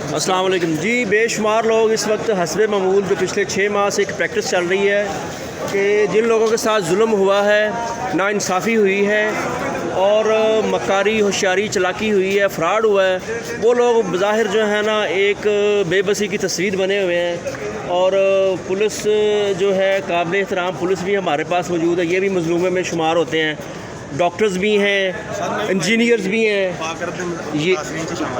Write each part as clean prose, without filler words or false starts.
अस्सलाम वालेकुम जी। बेशुमार लोग इस वक्त हस्बे मामूल जो पिछले 6 माह से एक प्रैक्टिस चल रही है कि जिन लोगों के साथ जुल्म हुआ है, नाइंसाफ़ी हुई है और मकारी होशियारी चलाकी हुई है, फ्रॉड हुआ है, वो लोग बज़ाहिर जो है ना एक बेबसी की तस्वीर बने हुए हैं। और पुलिस जो है काबिल एहतराम पुलिस भी हमारे पास मौजूद है, ये भी मज़लूमे में शुमार होते हैं। डॉक्टर्स भी हैं, इंजीनियर्स भी हैं,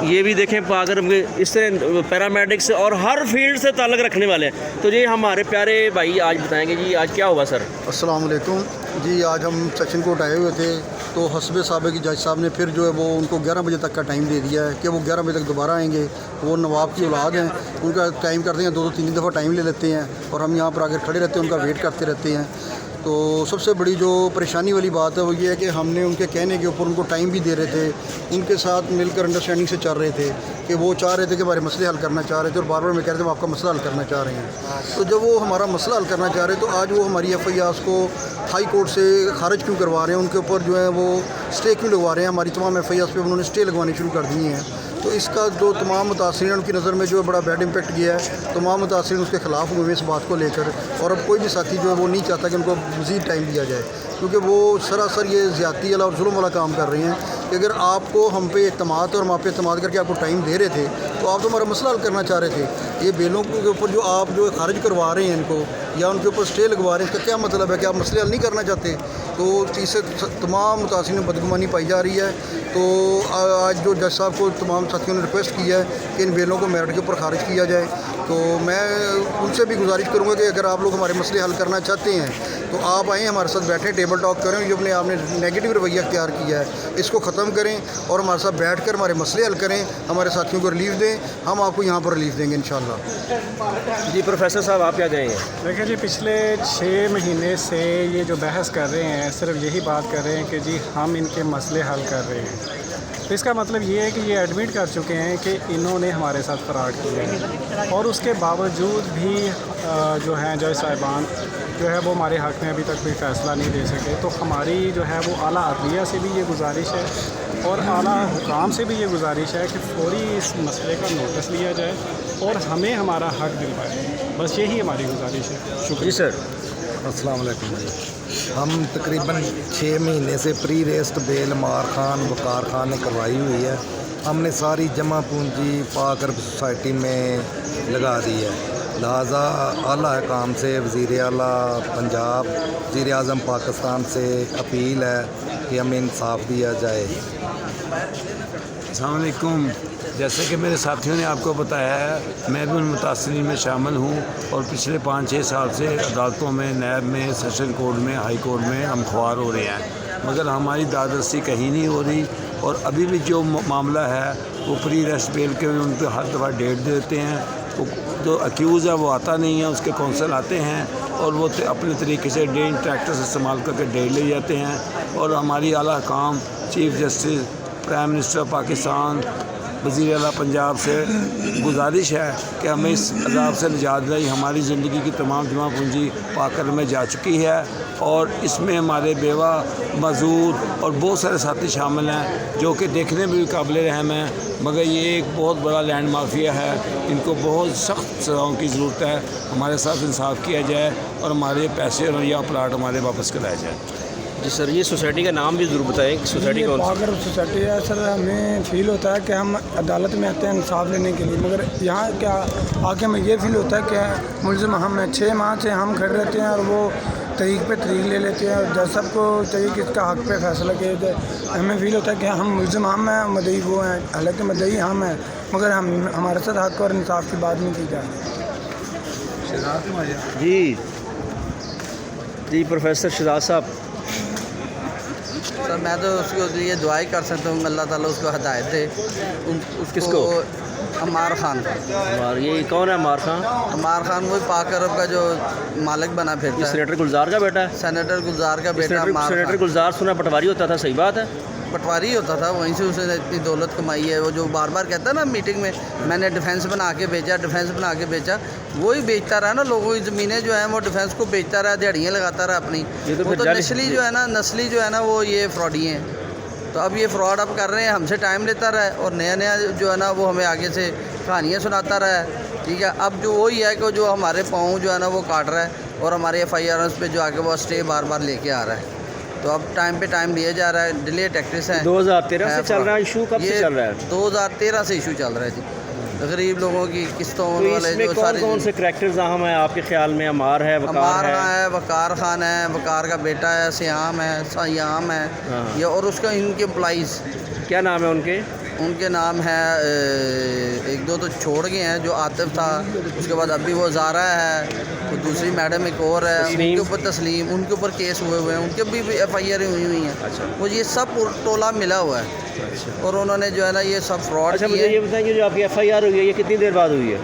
ये भी देखें पाकर इस तरह पैरामेडिक्स और हर फील्ड से ताल्लुक़ रखने वाले हैं। तो ये हमारे प्यारे भाई आज बताएंगे जी आज क्या हुआ सर। अस्सलाम वालेकुम जी। आज हम सेक्शन कोर्ट आए हुए थे तो हस्बे साहब की जज साहब ने फिर जो है वो उनको 11 बजे तक का टाइम दे दिया है कि वो 11 बजे तक दोबारा आएंगे। वो नवाब की औलाद हैं, उनका टाइम करते हैं, 2-3 दफ़ा टाइम ले लेते हैं और हम यहाँ पर आकर खड़े रहते हैं, उनका वेट करते रहते हैं। तो सबसे बड़ी जो परेशानी वाली बात है वो ये है कि हमने उनके कहने के ऊपर उनको टाइम भी दे रहे थे, उनके साथ मिलकर अंडरस्टैंडिंग से चल रहे थे कि वो चाह रहे थे कि हमारे मसले हल करना चाह रहे थे और बार बार मैं कह रहे थे वो आपका मसला हल करना चाह रहे हैं। तो जब वो हमारा मसला हल करना चाह रहे तो आज वो हमारी FIRs को हाई कोर्ट से खारिज क्यों करवा रहे हैं, उनके ऊपर जो है वो स्टे क्यों लगवा रहे हैं। हमारी तमाम FIRs पे उन्होंने स्टे लगवानी शुरू कर दी हैं। तो इसका जो तमाम मुतासिरीन उनकी नज़र में जो बड़ा बैड इम्पैक्ट गया है, तमाम मुतासिरीन उसके ख़िलाफ़ हुए इस बात को लेकर। और अब कोई भी साथी जो है वो नहीं चाहता कि उनको मज़ीद टाइम दिया जाए, क्योंकि वो सरासर ये ज़्यादती वाला और जुल्म वाला काम कर रहे हैं कि अगर आपको हम पे एतमाद और हम आप पे एतमाद करके आपको टाइम दे रहे थे तो आप तो हमारा मसला हल करना चाह रहे थे। ये बेलों के ऊपर जो आप जो खारिज करवा रहे हैं इनको या उनके ऊपर स्टे लगवा रहे हैं, इसका क्या मतलब है कि आप मसले हल नहीं करना चाहते। तो इससे तमाम मुतासिरीन में बदगुमानी पाई जा रही है। तो आज जो जज साहब को तमाम साथियों ने रिक्वेस्ट की है कि इन बेलों को मेरिट के ऊपर खारिज किया जाए। तो मैं उनसे भी गुजारिश करूँगा कि अगर आप लोग हमारे मसले हल करना चाहते हैं तो आप आएँ, हमारे साथ बैठें, टेबल टॉक करें। जो अपने आपने नेगेटिव रवैया अख्तियार किया है इसको ख़त्म करें और हमारे साथ बैठ कर हमारे मसले हल करें, हमारे साथियों को रिलीफ दें। हम आपको यहाँ पर रिलीफ देंगे इंशाल्लाह। जी प्रोफेसर साहब आप क्या जाएंगे। देखिए जी, पिछले 6 महीने से ये जो बहस कर रहे हैं सिर्फ यही बात कर रहे हैं कि जी हम इनके मसले हल कर रहे हैं। तो इसका मतलब ये है कि ये एडमिट कर चुके हैं कि इन्होंने हमारे साथ फ्रॉड किया है और उसके बावजूद भी जो हैं जज साहिबान जो है वो हमारे हक़ में अभी तक कोई फ़ैसला नहीं दे सके। तो हमारी जो है वो आला अदलिया से भी ये गुजारिश है और आला हुकाम से भी ये गुजारिश है कि फ़ौरी इस मसले का नोटिस लिया जाए और हमें हमारा हक़ दिलवाए। बस यही हमारी गुजारिश है। शुक्रिया सर। अस्सलाम वालेकुम जी। हम तकरीबन 6 महीने से प्री रेस्ट बेल मार खान वकार खान ने करवाई हुई है। हमने सारी जमा पूंजी पाक अरब सोसाइटी में लगा दी है। लिहाजा आला काम से वज़ीर आला पंजाब, वज़ीर आज़म पाकिस्तान से अपील है कि हमें इंसाफ दिया जाए। अस्सलाम वालेकुम। जैसे कि मेरे साथियों ने आपको बताया है, मैं भी उन मुतासिरीन में शामिल हूँ और पिछले 5-6 साल से अदालतों में, नैब में, सेशन कोर्ट में, हाई कोर्ट में हम ख्वार हो रहे हैं, मगर हमारी दादरसी कहीं नहीं हो रही। और अभी भी जो मामला है वो प्री रेस्ट बेल के उन पर हर दफ़ा डेट देते हैं। वो जो अक्यूज़ है वो आता नहीं है, उसके कौंसल आते हैं और वो अपने तरीके से डे इंट्रैक्टर्स इस्तेमाल करके डेट ले जाते हैं। और हमारी आला काम chief justice, prime minister Pakistan, वज़ीर आला पंजाब से गुजारिश है कि हमें इस अज़ाब से निजात दिलाई। हमारी ज़िंदगी की तमाम जमा पूंजी पाकर में जा चुकी है और इसमें हमारे बेवा, मज़दूर और बहुत सारे साथी शामिल हैं जो कि देखने में भी काबिल रहम हैं, मगर ये एक बहुत बड़ा लैंड माफिया है। इनको बहुत सख्त सज़ाओं की ज़रूरत है। हमारे साथ इंसाफ किया जाए और हमारे पैसे और या प्लाट हमारे वापस कराया जाए। जी सर, ये सोसाइटी का नाम भी ज़रूर बताएं कि सोसाइटी कौन सी। अगर सोसाइटी है सर, हमें फ़ील होता है कि हम अदालत में आते हैं इंसाफ लेने के लिए, मगर यहाँ क्या आके हमें ये फ़ील होता है कि मुलज़िम हम हैं। 6 माह से हम खड़े रहते हैं और वो तरीक़ पे तरीक़ ले लेते हैं और जज साहब को चाहिए कि इसका हक़ पे फ़ैसला किया जाए। हमें फ़ील होता है कि हम मुलज़िम हम हैं, मदई वो हैं, हालांकि मदई हम हैं, मगर हमारे साथ हक़ और इंसाफ की बात नहीं की जा जी रही। जी प्रोफेसर शहजाद साहब। सर मैं तो उसके लिए दुआ ही कर सकता हूँ, अल्लाह ताला उसको हिदायत दे। किसको? अमार खान। ये कौन है अमार खान? अमार खान वही पाक अरब का जो मालिक बना फिरता है। सेनेटर गुलजार का बेटा है। सेनेटर गुलजार का बेटा सेनेटर गुलजार सुना पटवारी होता था, सही बात है। पटवारी होता था, वहीं से उसने इतनी दौलत कमाई है। वो जो बार बार कहता है ना मीटिंग में, मैंने डिफेंस बना के बेचा, डिफेंस बना के बेचा, वही बेचता रहा ना। लोगों की ज़मीनें जो हैं वो डिफेंस को बेचता रहा, दिहाड़ियाँ लगाता रहा अपनी। वो तो नस्ली जो है ना वो ये फ्रॉडी हैं। तो अब ये फ्रॉड अब कर रहे हैं, हमसे टाइम लेता रहा है और नया नया जो है ना वो हमें आगे से कहानियाँ सुनाता रहा है। ठीक है, अब जो वही है कि जो हमारे पाँव जो है ना वो काट रहा है और हमारे FIR पे जो आगे वो स्टे बार बार लेके आ रहा है। तो अब टाइम पे टाइम लिया जा रहा है, डिले टैक्टिस है। 2013 से चल रहा है इशू, कब से चल रहा है? 2013 से इशू चल रहा है जी। तो गरीब लोगों की किस्तों तो वाले इसमें जो सारे कौन से करैक्टर्स अहम है आपके ख्याल में? अमार है, वकार है, वकार खान है, वकार का बेटा है, सयाम है, सयाम है हाँ। ये, और उसका इनके एम्प्लॉइज़ क्या नाम है उनके? उनके नाम है एक दो तो छोड़ गए हैं, जो आतिफ था, उसके बाद अभी वो ज़ारा है, तो दूसरी मैडम एक और है, उनके ऊपर तस्लीम, उनके ऊपर केस हुए हुए हैं, उनके भी FIR हुई हैं। अच्छा। वो ये सब टोला मिला हुआ है। अच्छा। और उन्होंने जो है ना ये सब फ्रॉड अच्छा, किए। मुझे ये बताएं कि जो आपकी FIR हुई है ये कितनी देर बाद हुई है?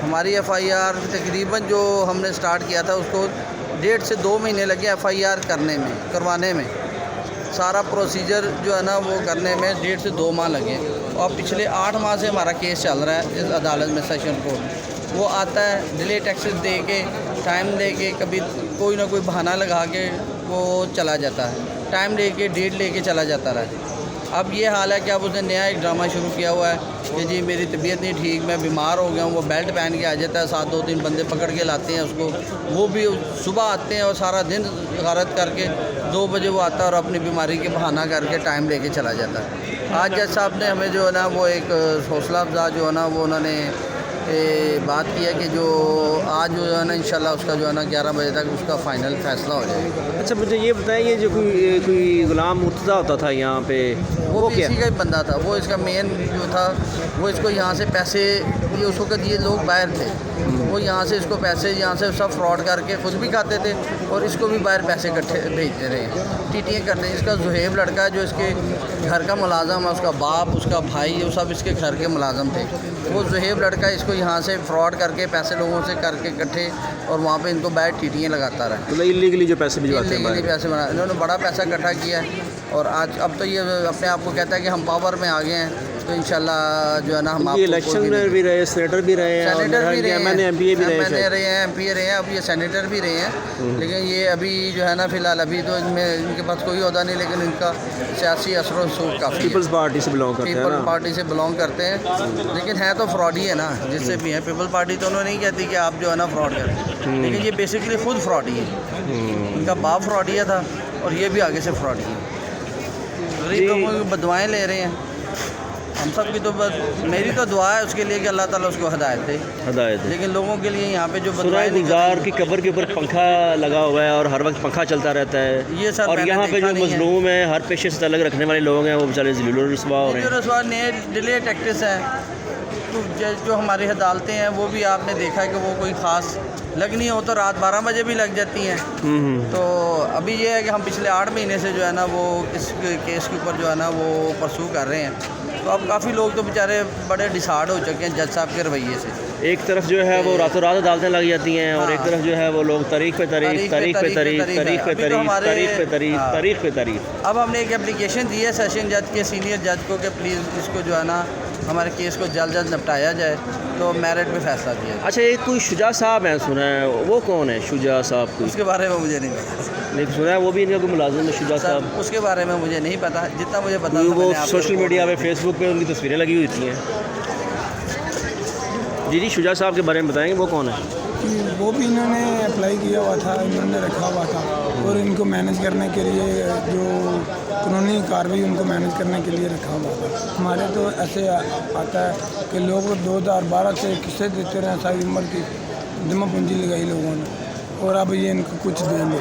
हमारी FIR तकरीबन जो हमने स्टार्ट किया था उसको 1.5 से 2 महीने लगे FIR करवाने में। सारा प्रोसीजर जो है ना वो करने में 1.5 से 2 माह लगे। और पिछले 8 माह से हमारा केस चल रहा है इस अदालत में, सेशन कोर्ट। वो आता है डिले टैक्सेस दे के, टाइम दे के, कभी कोई ना कोई बहाना लगा के वो चला जाता है, टाइम दे के, डेट ले के चला जाता रहा। अब ये हाल है कि अब उसने नया एक ड्रामा शुरू किया हुआ है कि जी मेरी तबीयत नहीं ठीक, मैं बीमार हो गया हूँ। वो बेल्ट पहन के आ जाता है, साथ 2-3 बंदे पकड़ के लाते हैं उसको। वो भी सुबह आते हैं और सारा दिन गारत करके 2 बजे वो आता है और अपनी बीमारी के बहाना करके टाइम लेके चला जाता है। आज जज साहब ने हमें जो है ना वो एक हौसला अफजा जो है ना वो उन्होंने बात की है कि जो आज जो है ना इंशाल्लाह उसका जो है ना 11 बजे तक उसका फ़ाइनल फ़ैसला हो जाएगा। अच्छा, मुझे ये बताएं, ये जो कोई गुलाम मुर्तज़ा होता था यहाँ पे, वो क्या? इसी का ही बंदा था। वो इसका मेन जो था वो इसको यहाँ से पैसे, ये उस वक्त ये लोग बाहर थे, वो यहाँ से इसको पैसे यहाँ से सब फ्रॉड करके खुद भी खाते थे और इसको भी बाहर पैसे इकट्ठे भेजते रहे, टीटियाँ करते हैं। इसका जुहेब लड़का है जो इसके घर का मुलाजम है, उसका बाप, उसका भाई, वो सब इसके घर के मुलाजम थे। वो जुहेब लड़का इसको यहाँ से फ्रॉड करके पैसे लोगों से करके इकट्ठे और वहाँ पे इनको बाहर टीटियाँ लगाता रहा। मतलब इलीगली जो पैसे भिजवाते हैं इलीगली बाहर। पैसे बना, इन्होंने बड़ा पैसा इकट्ठा किया है और आज अब तो ये अपने आप को कहता है कि हम पावर में आ गए हैं। तो इंशाल्लाह जो है ना हम ये इलेक्शन में भी रहे, सेनेटर भी रहे हैं, सेनेटर भी रहे हैं, MNA भी रहे हैं, MP रहे हैं, अब ये सेनेटर भी रहे हैं। लेकिन ये अभी जो है ना फ़िलहाल अभी तो इनमें इनके पास कोई ओहदा नहीं, लेकिन इनका सियासी असर रसूख काफ़ी, पीपल्स पार्टी से बिलोंग करते हैं पीपल ना? पार्टी से बिलोंग करते हैं, लेकिन है तो फ्रॉड ही है ना, जिससे भी है। पीपल पार्टी तो उन्होंने नहीं कहती कि आप जो है ना फ्रॉड करें, लेकिन ये बेसिकली खुद फ्रॉड ही है। इनका बाप फ्रॉडिया था और ये भी आगे से फ्रॉड ही है। गरीब लोगों की बदुआएँ ले रहे हैं। हम सब की तो मेरी तो दुआ है उसके लिए कि अल्लाह ताला उसको हिदायत दे। लेकिन लोगों के लिए यहाँ पे जो सुनाए गुलजार की कब्र के ऊपर पंखा लगा हुआ है और हर वक्त पंखा चलता रहता है, ये सर और यहाँ पे जो मजलूम है, हर पेशे से अलग रखने वाले लोग हैं, वो बेचारे ज़लील रसवा हो रहे हैं। रसवा नए डिले टैक्टिस है। तो जो हमारी अदालतें हैं वो भी आपने देखा है कि वो कोई ख़ास लगनी हो तो रात 12 बजे भी लग जाती हैं। तो अभी ये है कि हम पिछले 8 महीने से जो है ना वो इस केस के ऊपर जो है ना वो परसू कर रहे हैं। तो अब काफ़ी लोग तो बेचारे बड़े डिसार्ड हो चुके हैं जज साहब के रवैये से। एक तरफ जो है वो रातों रात अदालतें लग जाती हैं और एक तरफ जो है वो लोग तारीख पे तारीख, तारीख पे तारीख, तारीख पे तारीख, तारीख पे तारीख, तारीख पे तारीख। अब हमने एक एप्लीकेशन दी है सेशन जज के सीनियर जज को कि प्लीज़ इसको जो है ना हमारे केस को जल्द जल्द निपटाया जाए, तो मेरिट पे फैसला दिया जाए। अच्छा, एक कोई शुजा साहब हैं, सुना है, वो कौन है शुजा साहब? कोई उसके बारे में मुझे नहीं पता, लेकिन सुना है वो भी इनका कोई मुलाजिम है शुजा साहब। उसके बारे में मुझे नहीं पता। जितना मुझे पता वो सोशल मीडिया पे, फेसबुक पे उनकी तस्वीरें लगी हुई थी हैं। जी, शुजा साहब के बारे में बताएंगे, वो कौन है? वो भी इन्होंने अप्लाई किया हुआ था, इन्होंने रखा हुआ था, और इनको मैनेज करने के लिए जो कानूनी कार्रवाई उनको मैनेज करने के लिए रखा हुआ था। हमारे तो ऐसे आता है कि लोग 2012 से किस्से देते रहे, सारी उम्र की जमा पूंजी लगाई लोगों ने, और अब ये इनको कुछ देंगे।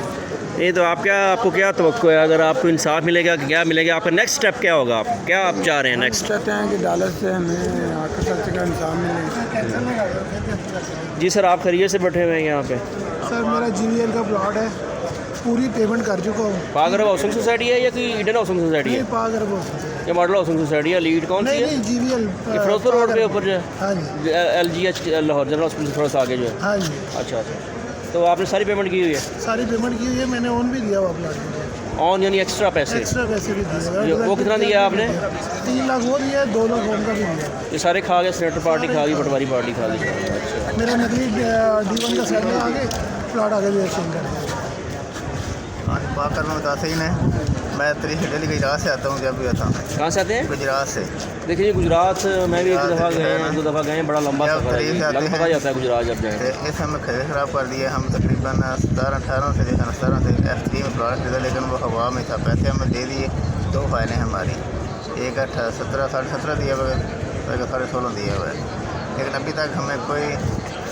ये तो आपको क्या तवक्को है? अगर आपको इंसाफ मिलेगा, क्या मिलेगा? आपका नेक्स्ट स्टेप क्या होगा? आप क्या चाह रहे हैं नेक्स्ट? चाहते हैं कि अदालत से हमें आकर सच्चे का इंसाफ मिले। जी सर, आप खैरियत से बैठे हुए हैं यहाँ पे? सर मेरा GVL का प्लॉट है, पूरी पेमेंट कर चुका हूँ। पाक अरब हाउसिंग सोसाइटी है या कोई ईडन हाउसिंग सोसाइटी है? पाक अरब ये मॉडल हाउसिंग सोसाइटी है। लीड कौन सी है? नहीं, GVL ये फिरोजपुर रोड पे ऊपर जो है? हाँ जी, LGH लाहौर जनरल हॉस्पिटल थोड़ा सा आगे जो है। हाँ जी, अच्छा, तो आपने सारी पेमेंट की हुई है? सारी पेमेंट की हुई है। मैंने ऑन भी दिया हुआ प्लॉट, ऑन यानी एक्स्ट्रा पैसे? एक्स्ट्रा पैसे भी दिए। वो कितना दिया आपने? 3 लाख वो दिया, 2 लाख ऑन का भी दिया। ये सारे खा गए, सेनेटर पार्टी खा गई, पटवारी पार्टी खा गई। अच्छा, मेरा नकली D1 का सेट में आगे प्लॉट आगे भी एक्सचेंज कर दिया। पाक अरब का सीन है। मैं दिल्ली गुजरात से आता हूँ, जब भी आता हूँ कहाँ से आते हैं? गुजरात से। देखिए जी, गुजरात मैं भी एक दफ़ा गए हैं, गुजरात 2 दफ़ा गए हैं, बड़ा लंबा जब सफ़र है, करीब से आते लगभग हैं। जाता है गुजरात जब जाएँ। तो इस हमें खरीद खराब कर दिए। हम तकरीबन 17-18 से 17 से F3 में प्लॉट खरीदा, लेकिन वो हवा में था। पैसे हमें दे दिए, 2 फाइलें हमारी, एक 17 साढ़े 17 दिया हुआ है, एक 16.5 दिया हुआ है, लेकिन अभी तक हमें कोई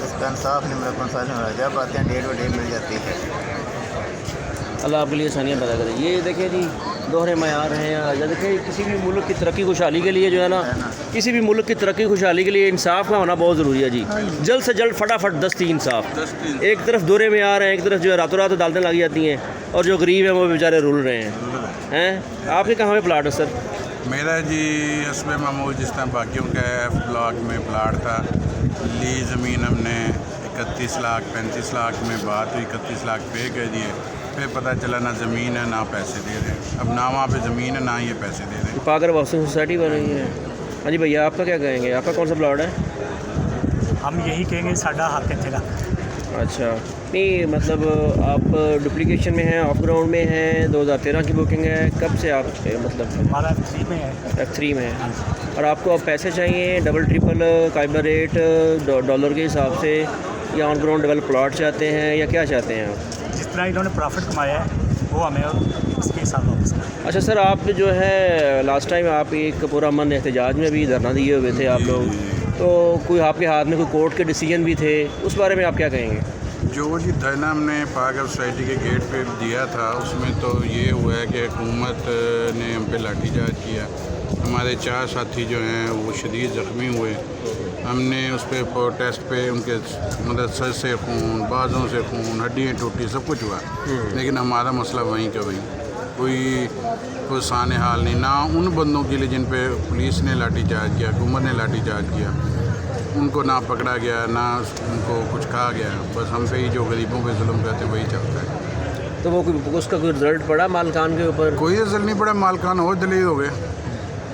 इसका इंसाफ नहीं मिला, कंसाफ नहीं मिला। जब आते हैं डेट व डेट मिल जाती है। अल्लाह आपके लिए आसानियाँ पैदा करे। ये देखिए जी, दोहरे मयार हैं। या देखिए, किसी भी मुल्क की तरक्की खुशहाली के लिए जो है ना, किसी भी मुल्क की तरक्की खुशहाली के लिए इंसाफ का होना बहुत ज़रूरी है जी। जल्द से जल्द फटाफट दस्ती इंसाफ। एक तरफ दोहरे मयार हैं, एक तरफ जो है रातों रात अदालतें लगी जाती हैं, और जो गरीब हैं वो बेचारे रुल रहे हैं। आपके कहाँ पे प्लाट है सर? मेरा जी हस्बे मामूल जिस तरह बाकियों का F ब्लॉक में प्लाट था, ली ज़मीन हमने 31 लाख 35 लाख में बात हुई, 31 लाख पे कर दिए। फिर पता चला ना ज़मीन है ना पैसे दे रहे हैं। अब ना वहाँ पे ज़मीन है ना ये पैसे दे रहे हैं। पाकर हाउसिंग सोसाइटी बन रही है। हाँ जी भैया, आपका क्या कहेंगे? आपका कौन सा प्लाट है? हम यही कहेंगे साडा हक इत्थे दा। अच्छा, नहीं मतलब आप डुप्लीकेशन में हैं, ऑफ ग्राउंड में हैं, 2013 की बुकिंग है, कब से आप मतलब? हमारा F3 में है। F3 में है। और आपको अब पैसे चाहिए डबल ट्रिपल काइबर रेट डॉलर के हिसाब से, या ऑन ग्राउंड डेवलप प्लॉट चाहते हैं, या क्या चाहते हैं आप? जिस तरह इन्होंने प्रॉफिट कमाया है वो हमें उसके हिसाब वापस करें। अच्छा सर, आप जो है लास्ट टाइम आप एक पूरा मन एहतजाज में भी धरना दिए हुए थे आप लोग, तो कोई आपके हाथ में कोई कोर्ट के डिसीजन भी थे, उस बारे में आप क्या कहेंगे? जो जी धरना हमने पाक सोसाइटी के गेट पे दिया था, उसमें तो ये हुआ है कि हुकूमत ने हम पे लाठीचार्ज किया। हमारे 4 साथी जो हैं वो शदीद ज़ख्मी हुए। हमने उस पर प्रोटेस्ट पे उनके मतलब सर से खून, बाजों से खून, हड्डियाँ टूटी, सब कुछ हुआ, लेकिन हमारा मसला वहीं का वहीं। कोई साने हाल नहीं, ना उन बंदों के लिए जिन पे पुलिस ने लाठीचार्ज किया, हुकूमत ने लाठीचार्ज किया, उनको ना पकड़ा गया, ना उनको कुछ कहा गया। बस हम पे ही जो गरीबों पे जुल्म करते वही चलता है। तो वो उसका कोई रिजल्ट पड़ा मालकान के ऊपर? कोई रिजल्ट नहीं पड़ा, मालकान और दलील हो गए।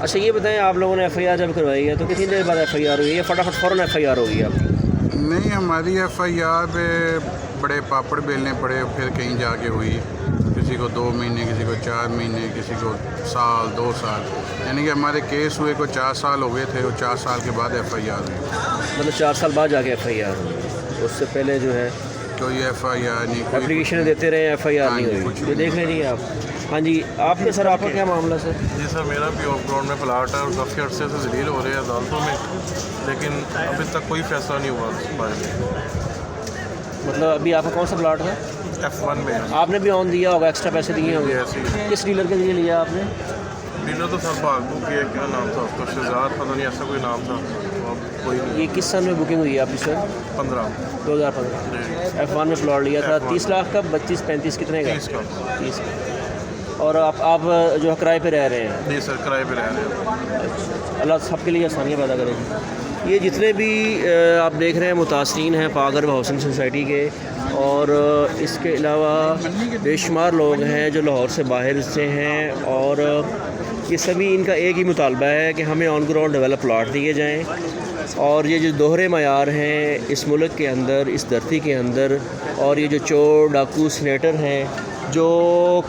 अच्छा ये बताएं, आप लोगों ने FIR जब करवाई है तो कितनी देर बाद FIR हुई है? फटाफट फ़ौरन FIR होगी आपकी? नहीं, हमारी FIR पे बड़े पापड़ बेलने पड़े, फिर कहीं जाके हुई। किसी को 2 महीने, किसी को 4 महीने, किसी को साल 2 साल, यानी कि हमारे केस हुए को 4 साल हो गए थे, और 4 साल के बाद FIR हुई। मतलब 4 साल बाद जाके FIR हुई, उससे पहले जो है कोई FIR नहीं, कोई एप्लीकेशन देते रहे, FIR नहीं हुई। ये देख लीजिए आप। हाँ जी, आपके सर, आपका क्या मामला सर? जी सर, मेरा भी ऑफ ग्राउंड में प्लाट है और काफ़ी अर्से से जलील हो रहे हैं अदालतों में, लेकिन अभी तक कोई फैसला नहीं हुआ इस बारे में। मतलब अभी आपका कौन सा प्लाट है? F1 में है। आपने भी ऑन दिया होगा, एक्स्ट्रा पैसे दिए होंगे? ऐसे ही किस डीलर के लिए लिया आपने? डीलर तो सर भागू के क्या नाम था उसका, शहजाद पता नहीं ऐसा कोई नाम था, अब कोई नहीं। ये किस साल में बुकिंग हुई है आपकी सर? 2015। F1 में प्लॉट लिया था। 30 लाख का, 32-35 कितने का? 30 का। 30 का। और आप जो किराए पे रह रहे हैं? जी सर, किराए पे रह रहे हैं। अल्लाह सबके लिए आसानियाँ पैदा करेगी। ये जितने भी आप देख रहे हैं मुतासरीन हैं पाकर हाउसिंग सोसाइटी के, और इसके अलावा बेशुमार लोग हैं जो लाहौर से बाहर से हैं, और ये सभी इनका एक ही मुतालबा है कि हमें ऑन ग्राउंड डेवलप प्लाट दिए जाएँ। और ये जो दोहरे मयार हैं इस मुल्क के अंदर, इस धरती के अंदर, और ये जो चोर डाकू स्नेटर हैं जो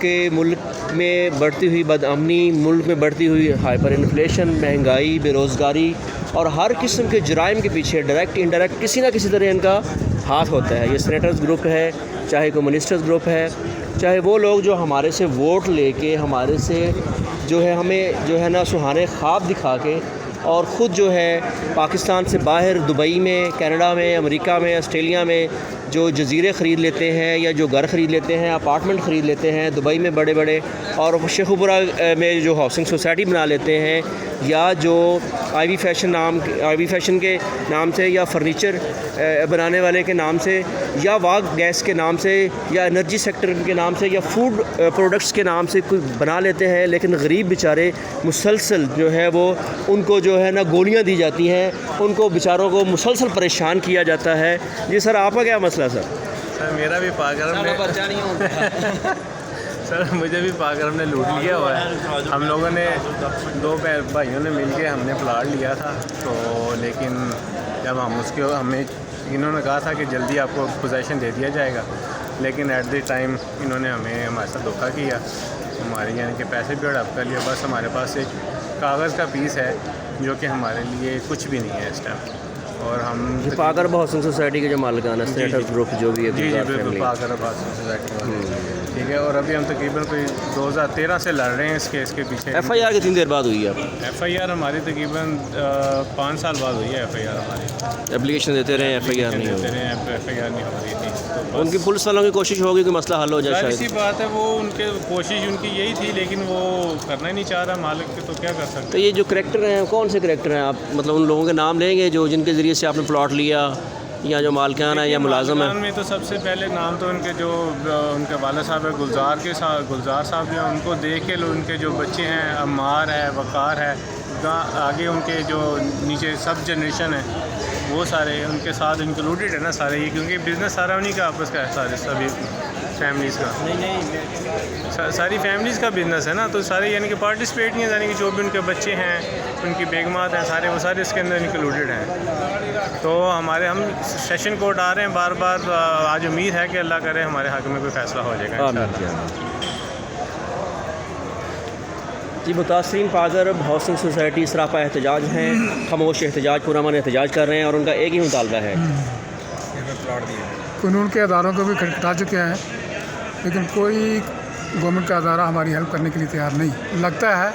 कि मुल्क में बढ़ती हुई बदअमनी, मुल्क में बढ़ती हुई हाइपर इन्फ्लेशन, महंगाई, बेरोज़गारी और हर किस्म के जराइम के पीछे डायरेक्ट इंडायरेक्ट किसी ना किसी तरह इनका हाथ होता है। ये स्नेटर्स ग्रुप है, चाहे कम्युनिस्टर्स ग्रुप है, चाहे वो लोग जो हमारे से वोट लेके, हमारे से जो है हमें जो है ना सुहाने ख्वाब दिखा के, और ख़ुद जो है पाकिस्तान से बाहर दुबई में, कनाडा में, अमेरिका में, ऑस्ट्रेलिया में जो जजीरे ख़रीद लेते हैं, या जो घर ख़रीद लेते हैं, अपार्टमेंट ख़रीद लेते हैं दुबई में बड़े बड़े, और शेखुपुरा में जो हाउसिंग सोसाइटी बना लेते हैं, या जो आईवी फैशन के नाम से, या फर्नीचर बनाने वाले के नाम से, या वाग गैस के नाम से, या एनर्जी सेक्टर के नाम से, या फूड प्रोडक्ट्स के नाम से कोई बना लेते हैं। लेकिन गरीब बेचारे मुसलसल जो है वो उनको जो है ना गोलियां दी जाती हैं, उनको बेचारों को मुसलसल परेशान किया जाता है। जी सर, आपका क्या मसला सर? सर मेरा भी पागरम ने सर मुझे भी पागरम ने लूट लिया हुआ है। हम लोगों ने 2 भाइयों ने मिलके हमने प्लाट लिया था, तो लेकिन जब हम उसके हमें इन्होंने कहा था कि जल्दी आपको पोजीशन दे दिया जाएगा, लेकिन एट द टाइम इन्होंने हमारे साथ धोखा किया। हमारे यानी कि पैसे भी हड़प कर लिया। बस हमारे पास एक कागज़ का पीस है जो कि हमारे लिए कुछ भी नहीं है इस टाइम। और हम पाकर हाउसिंग सोसाइटी के जो मालिकाना स्टेटस ग्रुप जो भी है जी बिल्कुल पाकर हाउसिंग सोसाइटी वाले, ठीक है। और अभी हम तकरीबन कोई 2013 से लड़ रहे हैं इस केस के पीछे। FIR कितनी देर बाद हुई है? FIR हमारी तकरीबन 5 साल बाद हुई है। FIR हमारी एप्लीकेशन देते रहे, FIR नहीं हुई। FIR नहीं हो रही थी, तो उनकी पुलिस वालों की कोशिश होगी कि मसला हल हो जाए जाहिर शायद। सी बात है, वो उनके कोशिश उनकी यही थी, लेकिन वो करना ही नहीं चाह रहा मालिक के, तो क्या कर सकते। तो ये जो करैक्टर हैं कौन से करैक्टर हैं आप मतलब उन लोगों के नाम लेंगे जो जिनके ज़रिए से आपने प्लॉट लिया, या जो मालिकान है या मुलाजम है? में तो सबसे पहले नाम तो उनके जो उनके वाला साहब है गुलजार साहब जो हैं, उनको देख के उनके जो बच्चे हैं अम्मार है, वक़ार है, आगे उनके जो नीचे सब जनरेशन है वो सारे उनके साथ इंक्लूडेड है ना सारे ये, क्योंकि बिज़नेस सारा उन्हीं का आपस का है, सारे सभी फैमिलीज़ का सारी फैमिलीज़ का बिज़नेस है ना, तो सारे यानी कि पार्टिसिपेट नहीं है, यानी कि जो भी उनके बच्चे हैं, उनकी बेगमात हैं, सारे वो सारे इसके अंदर इंक्लूडेड हैं। तो हम सेशन कोर्ट आ रहे हैं बार बार, आज उम्मीद है कि अल्लाह करे हमारे हक़ में कोई फ़ैसला हो जाएगा। जी, मुतासरीन पाकर हाउसिंग सोसाइटी सरापा एहतजाज हैं, खामोश एहतजाज, पुरअमन एहतजाज कर रहे हैं और उनका एक ही मुतालबा है। कानून के अदारों को भी खटखटा चुके हैं, लेकिन कोई गवर्नमेंट का अदारा हमारी हेल्प करने के लिए तैयार नहीं। लगता है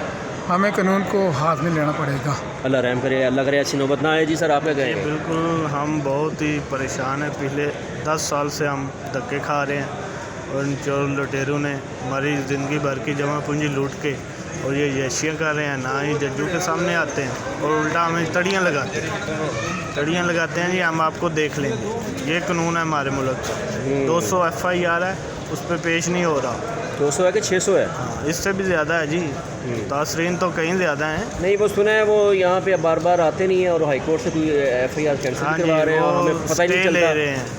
हमें कानून को हाथ में लेना पड़ेगा। अल्लाह रहम करे, अल्लाह करे ऐसी नौबत ना आए। जी सर, आप क्या कहें? बिल्कुल, हम बहुत ही परेशान हैं। पिछले 10 साल से हम धक्के खा रहे हैं और इन चोर लुटेरों ने हमारी ज़िंदगी भर की जमा पूंजी लूट के और ये यशियाँ कर रहे हैं, ना ही जजों के सामने आते हैं और उल्टा हमें तड़ियाँ लगाते हैं जी, हम आपको देख लेंगे। ये कानून है हमारे मुल्क का। 200 FIR है, उस पर पेश नहीं हो रहा। 200 है कि 600 है? हाँ, इससे भी ज़्यादा है जी। तासरीन तो कहीं ज़्यादा हैं। नहीं, वो सुना है वो यहाँ पे बार बार आते नहीं है और हाई कोर्ट से कोई FIR कैंसिल करवा रहे हैं और हमें पता ही नहीं चलता,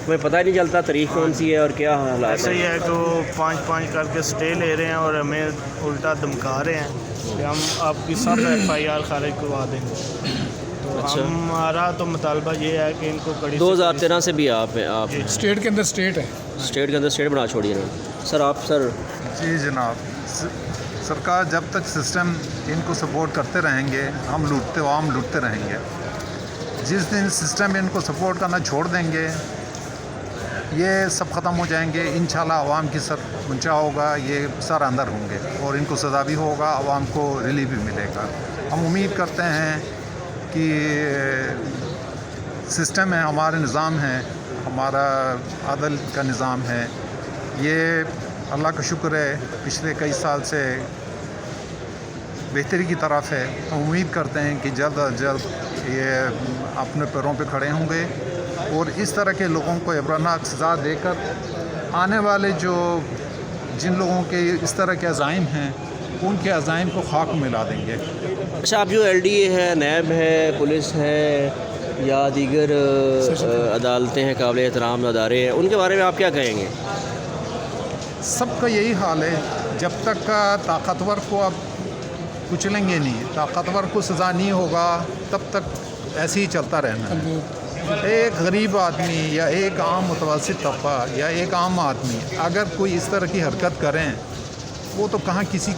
हमें पता ही नहीं चलता तारीख कौन सी है और क्या हालात है। ऐसा ही है कि वो 5-5 करके स्टे ले रहे हैं और हमें उल्टा धमका रहे हैं कि हम आपकी सब FIR खारिज करवा देंगे। तो अच्छा। हमारा तो मुतालबा ये है कि इनको कड़ी 2013 से भी आप स्टेट के अंदर स्टेट है, स्टेट के अंदर स्टेट बना छोड़िए ना सर। आप सर? जी जनाब, सरकार जब तक सिस्टम इनको सपोर्ट करते रहेंगे, हम लूटते रहेंगे। जिस दिन सिस्टम इनको सपोर्ट करना छोड़ देंगे, ये सब ख़त्म हो जाएंगे इंशाल्लाह। आवाम की सर ऊंचा होगा, ये सर अंदर होंगे और इनको सज़ा भी होगा, आवाम को रिलीफ भी मिलेगा। हम उम्मीद करते हैं कि सिस्टम है, हमारे निज़ाम है, हमारा अदल का निज़ाम है, ये अल्लाह का शुक्र है पिछले कई साल से बेहतरी की तरफ है। हम उम्मीद करते हैं कि जल्द अज जल्द ये अपने पैरों पे खड़े होंगे और इस तरह के लोगों को इबरानाक सज़ा देकर आने वाले जिन लोगों के इस तरह के अज़ाइम हैं, उनके अज़ाइम को खाक मिला देंगे। अच्छा, आप जो LDA है, नैब है, पुलिस है या दीगर अदालतें हैं, काबिल एहतराम अदारे हैं, उनके बारे में आप क्या कहेंगे? सबका यही हाल है। जब तक ताकतवर को अब कुचलेंगे नहीं, ताकतवर को सज़ा नहीं होगा, तब तक ऐसे ही चलता रहना। एक गरीब आदमी या एक आम मुतवस्सित तबका या एक आम आदमी अगर कोई इस तरह की हरकत करें, वो तो कहाँ किसी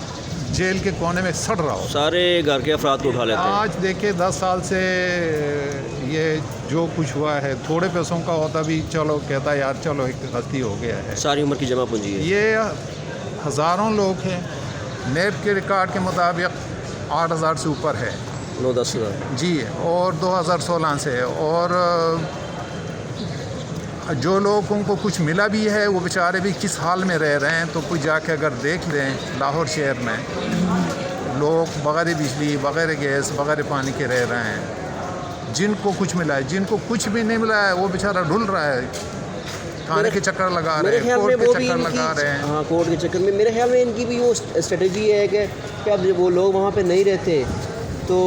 जेल के कोने में सड़ रहा हो, सारे घर के अफराद को उठा लेते हैं। आज देखिए 10 साल से ये जो कुछ हुआ है, थोड़े पैसों का होता भी चलो कहता यार चलो एक गलती हो गया है, सारी उम्र की जमा पूंजी है। ये हज़ारों लोग हैं। नेब के रिकॉर्ड के मुताबिक 8000 से ऊपर है, 9-10 हज़ार जी, और 2016 से। और जो लोग उनको कुछ मिला भी है, वो बेचारे भी किस हाल में रह रहे हैं, तो कोई जाके अगर देख लें, लाहौर शहर में लोग बग़ैर बिजली, बग़ैर गैस, बग़ैर पानी के रह रहे हैं। जिनको कुछ मिला है, जिनको कुछ भी नहीं मिला है, वो बेचारा ढुल रहा है, थाने के चक्कर लगा रहे हैं, कोर्ट के चक्कर लगा रहे हैं। हाँ, कोर्ट के चक्कर में मेरे ख्याल में इनकी भी वो स्ट्रेटजी है कि अब वो लोग वहाँ पे नहीं रहते तो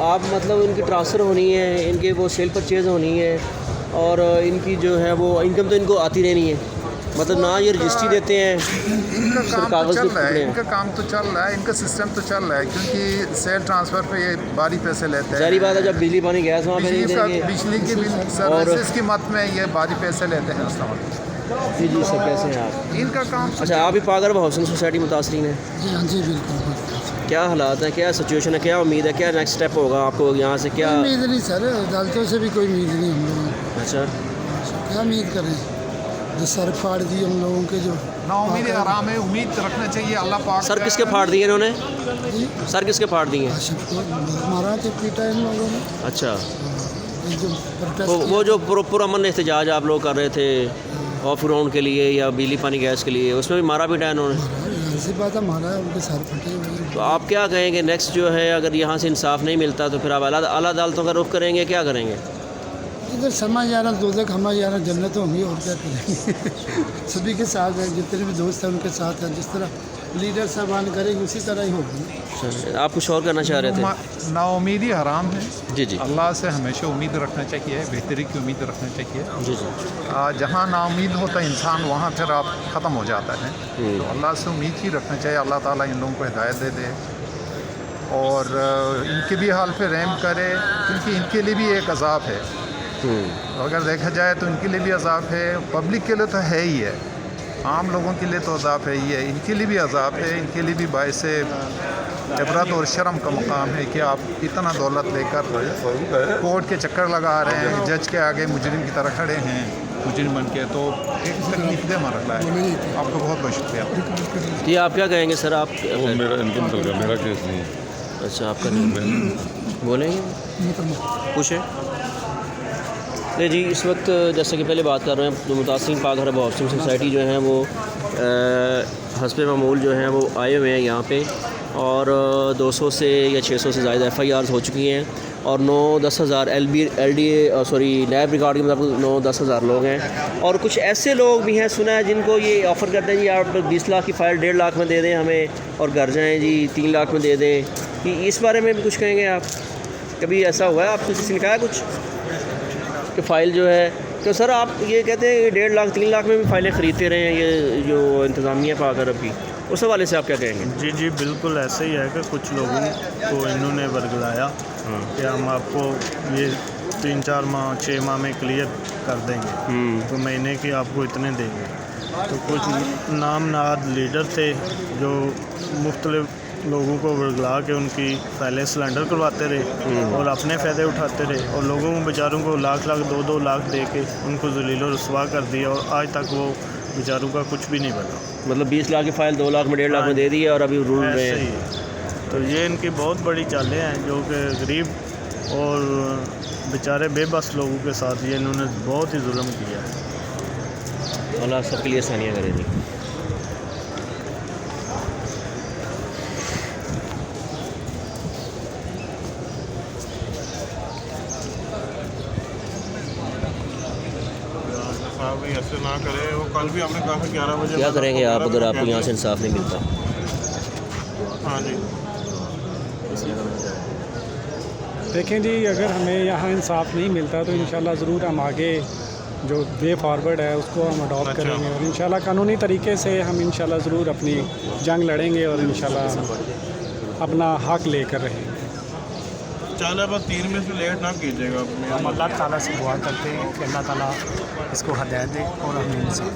आप मतलब इनकी ट्रांसफ़र होनी है, इनके वो सेल परचेज़ होनी है और इनकी जो है वो इनकम तो इनको आती रहनी है, मतलब ना ये रजिस्ट्री देते हैं। इनका काम तो चल रहा है, इनका काम तो चल रहा है, इनका सिस्टम तो चल रहा है, क्योंकि सेल ट्रांसफ़र पे ये भारी पैसे लेते हैं। सारी बात है, जब बिजली पानी गैस वहाँ पे नहीं देंगे, बिजली की सर्विसेज की मत में ये भारी पैसे लेते हैं। जी जी सर, कैसे हैं आप? इनका काम अच्छा, आप भी पाकर हाउसिंग सोसाइटी मुतासरीन है? जी हाँ जी बिल्कुल। क्या हालात है, क्या सिचुएशन है, क्या उम्मीद है, क्या नेक्स्ट स्टेप होगा आपको यहाँ से? क्या उम्मीद नहीं सर, अदालतों से भी कोई उम्मीद नहीं हम लोगों को। अच्छा, क्या उम्मीद करें, जो सर फाड़ दी हम लोगों के, जो नाउमीद आराम है, उम्मीद रखना चाहिए अल्लाह पाक। सर किसके फाड़ दिए इन्होंने? सर किसके फाड़ दिए? मारा तो पीटा इन लोगों ने। अच्छा, जो प्रोटेस्ट वो जो पुरअमन एहतजाज आप लोग कर रहे थे ऑफ ग्राउंड के लिए या बिजली पानी गैस के लिए, उसमें भी मारा पीटा इन्होंने? ऐसी बात है, मारा है, उनके सर फटे हुए। तो आप क्या कहेंगे नेक्स्ट जो है, अगर यहाँ से इंसाफ नहीं मिलता तो फिर आप आला अदालतों का रुख करेंगे, क्या करेंगे? इधर समझ आ रहा दोज़ख, हमें आ रहा जन्नत होंगी, और क्या करेंगे। सभी के साथ है, जितने भी दोस्त हैं उनके साथ हैं, जिस तरह लीडर साहबान करेंगे उसी तरह ही होगी। आप कुछ और करना चाह रहे थे? नाउमीदी हराम है। जी जी। अल्लाह से हमेशा उम्मीद रखना चाहिए, बेहतरी की उम्मीद रखना चाहिए। जी जी। जहाँ नाउमीद होता है इंसान, वहाँ फिर आप ख़त्म हो जाता है। तो अल्लाह से उम्मीद ही रखना चाहिए, अल्लाह ताला इन लोगों को हिदायत दे दे और इनके भी हाल पे रहम करे, क्योंकि इनके लिए भी एक अजाब है। अगर देखा जाए तो इनके लिए भी अजाब है, पब्लिक के लिए तो है ही है, आम लोगों के लिए तो अजाब है ही है, इनके लिए भी अजाब है। इनके लिए भी बायस इबरत और शर्म का मुकाम है कि आप इतना दौलत लेकर कोर्ट के चक्कर लगा रहे हैं, जज के आगे मुजरिम की तरह खड़े हैं, मुजरिम बन के। तो एक तकलीफ दे मरला है। आपका बहुत बहुत शुक्रिया। जी, आप क्या कहेंगे सर? आप मेरा इनकम चल गया, मेरा केस नहीं है। अच्छा, आपका नहीं? बोलेंगे, पूछें। नहीं जी, इस वक्त जैसे कि पहले बात कर रहे हैं, मुतासिरीन पाक हरब हाउसिंग सोसाइटी जो है वो हस्बे मामूल जो हैं वो आए हुए हैं यहाँ पे, और 200 से या 600 से ज़्यादा FIRs हो चुकी हैं, और 9-10 हज़ार LDA सॉरी नैब रिकॉर्ड के मतलब 9-10 हज़ार लोग हैं। और कुछ ऐसे लोग भी हैं, सुना है, जिनको ये ऑफ़र करते हैं जी आप 20 लाख की फ़ाइल 1.5 लाख में दे दें हमें, और घर जाएँ जी 3 लाख में दे दें। कि इस बारे में भी कुछ कहेंगे आप? कभी ऐसा हुआ है आपको, किसी ने कहा कुछ कि फ़ाइल जो है, तो सर आप ये कहते हैं 1.5 लाख 3 लाख में भी फ़ाइलें ख़रीदते रहे हैं ये जो इंतज़ामिया पाक अरब की, उस हवाले से आप क्या कहेंगे? जी जी बिल्कुल ऐसे ही है कि कुछ लोगों को इन्होंने वर्गलाया कि हम आपको ये 3-4 माह 6 माह में क्लियर कर देंगे, तो महीने की आपको इतने देंगे। तो कुछ नामनाद लीडर थे जो मुख्तलिफ लोगों को वर्गला के उनकी पहले सिलेंडर करवाते रहे और अपने फ़ायदे उठाते रहे, और लोगों को बेचारों को लाख 2-2 लाख दे के उनको ज़लील और रुसवा कर दिया, और आज तक वो बेचारों का कुछ भी नहीं बना। मतलब 20 लाख की फ़ाइल 2 लाख में 1.5 लाख में दे दी है, और अभी रूल रहे हैं। तो ये इनकी बहुत बड़ी चालें हैं, जो कि गरीब और बेचारे बेबस लोगों के साथ ये इन्होंने बहुत ही जुल्म किया है। अल्लाह सबके लिए आसानियाँ करे जी। ऐसे ना करे, वो कल भी हमने कहा था 11 बजे। क्या करेंगे आप अगर आपको यहाँ से इंसाफ नहीं मिलता? हाँ जी, देखें जी, अगर हमें यहाँ इंसाफ नहीं मिलता तो इंशाल्लाह ज़रूर हम आगे जो वे फॉरवर्ड है उसको हम अडॉप्ट करेंगे, और इंशाल्लाह कानूनी तरीके से हम इंशाल्लाह ज़रूर अपनी जंग लड़ेंगे और इंशाल्लाह अपना हक लेकर रहेंगे। चलो बस 3 में से लेट ना कीजिएगा। हम अल्लाह ताला से दुआ करते हैं कि अल्लाह ताला इसको हदायत दे और हमें इंसाफ।